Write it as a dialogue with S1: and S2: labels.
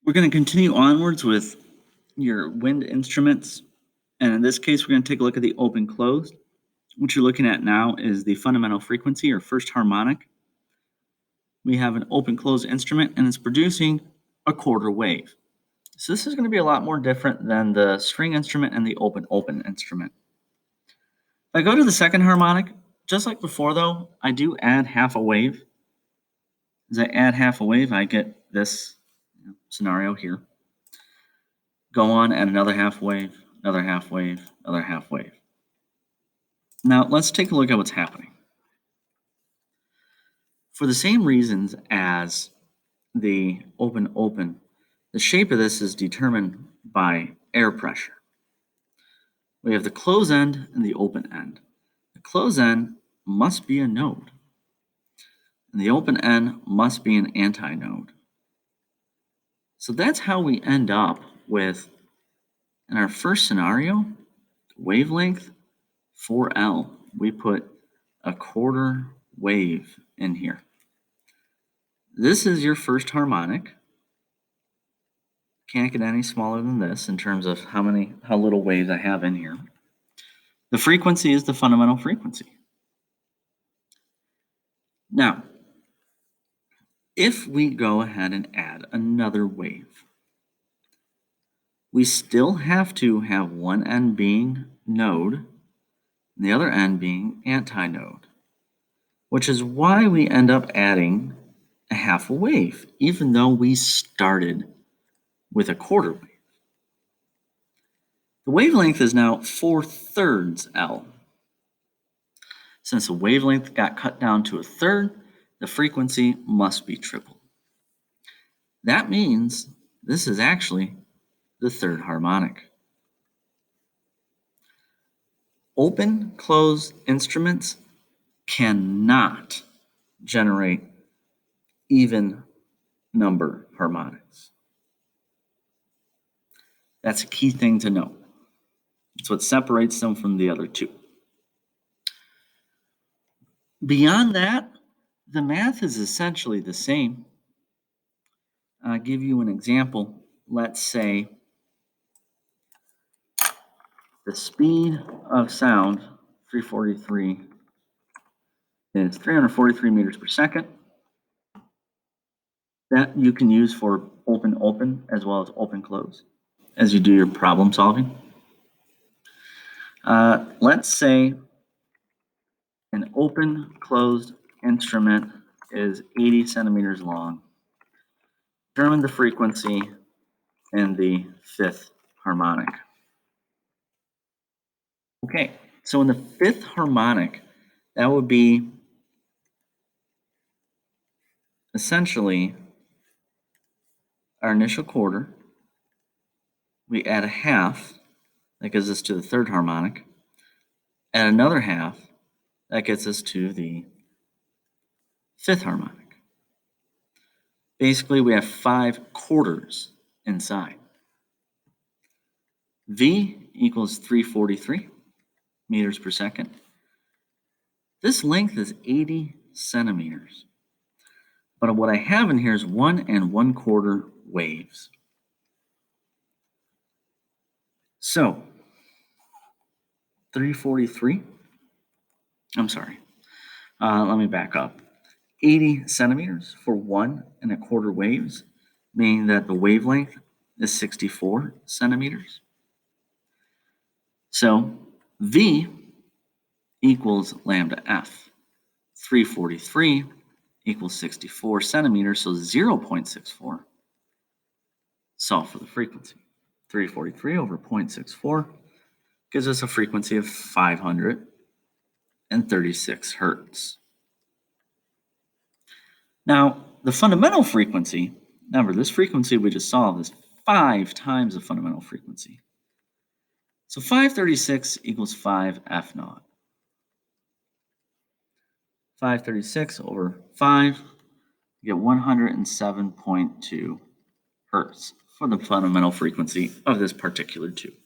S1: We're going to continue onwards with your wind instruments. And in this case, we're going to take a look at the open closed. What you're looking at now is the fundamental frequency or first harmonic. We have an open closed instrument and it's producing a quarter wave. So this is going to be a lot more different than the string instrument and the open instrument. If I go to the second harmonic, just like before though, I do add half a wave. As I add half a wave, I get this scenario here. Go on, add another half wave, another half wave, another half wave. Now let's take a look at what's happening. For the same reasons as the open, the shape of this is determined by air pressure. We have the close end and the open end. The close end must be a node, and the open end must be an antinode. So that's how we end up with, in our first scenario, wavelength 4L. We put a quarter wave in here. This is your first harmonic. Can't get any smaller than this in terms of how little waves I have in here. The frequency is the fundamental frequency. Now, if we go ahead and add another wave, we still have to have one end being node and the other end being antinode, which is why we end up adding a half a wave, even though we started with a quarter wave. The wavelength is now 4/3 L. Since the wavelength got cut down to a third, the frequency must be tripled. That means this is actually the third harmonic. Open closed instruments cannot generate even number harmonics. That's a key thing to know. It's what separates them from the other two. Beyond that, the math is essentially the same. I'll give you an example. Let's say the speed of sound, 343, is 343 meters per second. That you can use for open as well as open close as you do your problem solving. Let's say an open closed instrument is 80 centimeters long. Determine the frequency in the fifth harmonic. Okay, so in the fifth harmonic, that would be essentially our initial quarter. We add a half, that gets us to the third harmonic. Add another half, that gets us to the fifth harmonic. Basically, we have 5 quarters inside. V equals 343 meters per second. This length is 80 centimeters. But what I have in here is 1 1/4 waves. So, 343, let me back up. 80 centimeters for 1 1/4 waves, meaning that the wavelength is 64 centimeters. So V equals lambda F. 343 equals 64 centimeters, so 0.64. Solve for the frequency. 343 over 0.64 gives us a frequency of 536 hertz. Now, the fundamental frequency, remember this frequency we just solved is 5 times the fundamental frequency. So 536 equals 5 F naught. 536 over 5, you get 107.2 hertz for the fundamental frequency of this particular tube.